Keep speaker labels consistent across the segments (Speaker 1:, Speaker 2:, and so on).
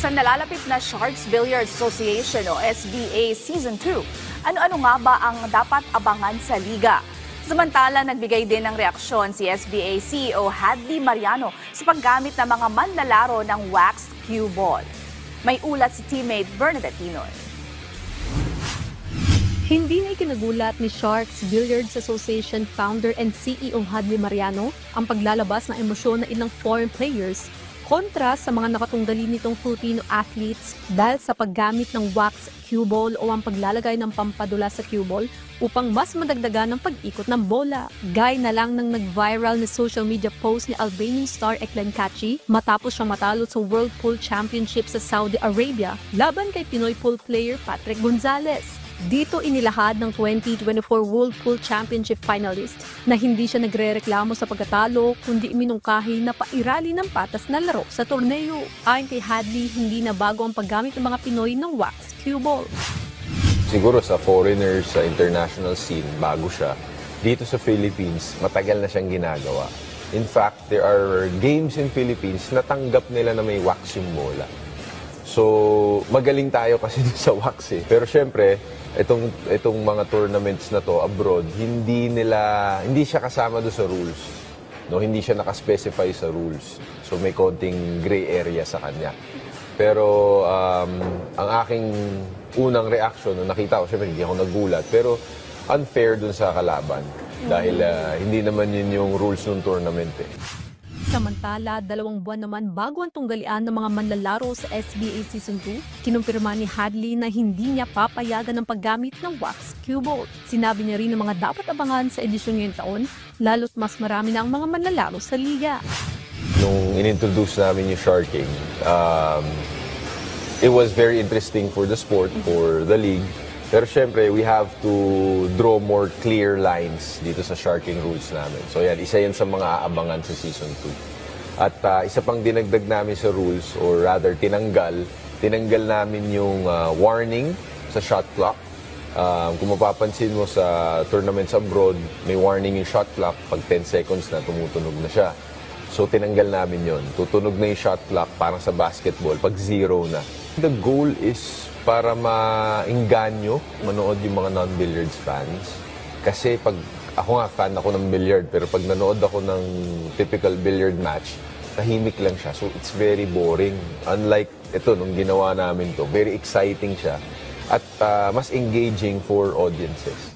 Speaker 1: Sa nalalapit na Sharks Billiards Association o SBA Season 2, ano-ano nga ba ang dapat abangan sa liga? Samantala, nagbigay din ng reaksyon si SBA CEO Hadley Mariano sa paggamit ng mga manlalaro ng wax cue ball. May ulat si teammate Bernadette Tinoy.
Speaker 2: Hindi na ikinagulat ni Sharks Billiards Association founder and CEO Hadley Mariano ang paglalabas ng emosyon ng ilang foreign players kontra sa mga nakatunggali nitong Filipino athletes dahil sa paggamit ng wax cue ball o ang paglalagay ng pampadula sa cue ball upang mas madagdagan ng pag-ikot ng bola. Gaya na lang ng nag-viral na social media post ni Albanian star Eklen Kachi matapos siyang matalo sa World Pool Championship sa Saudi Arabia laban kay Pinoy pool player Patrick Gonzalez. Dito inilahad ng 2024 World Pool Championship finalist na hindi siya nagrereklamo sa pagkatalo kundi iminungkahi na pairali ng patas na laro sa torneo. Ayon kay Hadley, hindi na bago ang paggamit ng mga Pinoy ng wax cue ball.
Speaker 3: Siguro sa foreigners, sa international scene, bago siya. Dito sa Philippines, matagal na siyang ginagawa. In fact, there are games in Philippines na tanggap nila na may wax yung bola. So, magaling tayo kasi sa wax eh. Pero syempre, itong mga tournaments na to abroad, hindi siya kasama do sa rules. No, hindi siya naka-specify sa rules. So may konting gray area sa kanya. Pero ang aking unang reaction nung nakita ko, syempre hindi ako nagulat, pero unfair dun sa kalaban dahil hindi naman yun yung rules ng tournament eh.
Speaker 2: Samantala, 2 buwan naman bago ang tunggalian ng mga manlalaro sa SBA Season 2, kinumpirma ni Hadley na hindi niya papayagan ng paggamit ng wax cue ball. Sinabi niya rin ng mga dapat abangan sa edisyon ngayong taon, lalo't mas marami na ang mga manlalaro sa liga.
Speaker 3: Nung inintroduce namin yung sharking, it was very interesting for the sport, for the league. Pero syempre, we have to draw more clear lines dito sa sharking rules namin. So yan, isa yan sa mga aabangan sa Season 2. At isa pang dinagdag namin sa rules, or rather tinanggal namin yung warning sa shot clock. Kung mapapansin mo sa tournaments abroad, may warning yung shot clock pag 10 seconds na tumutunog na siya. So tinanggal namin yon. Tutunog na yung shot clock parang sa basketball pag 0 na. The goal is para maingganyo manood yung mga non-billiards fans. Kasi pag ako nga fan ako ng billiard, pero pag nanood ako ng typical billiard match, tahimik lang siya. So it's very boring. Unlike ito, nung ginawa namin to, very exciting siya at mas engaging for audiences.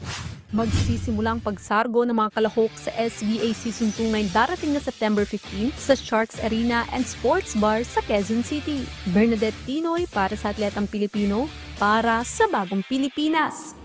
Speaker 2: Magsisimula ang pagsargo ng mga kalahok sa SBA Season 2 ngayong darating na September 15 sa Sharks Arena and Sports Bar sa Quezon City. Bernadette Tinoy para sa Atletang Pilipino, para sa Bagong Pilipinas.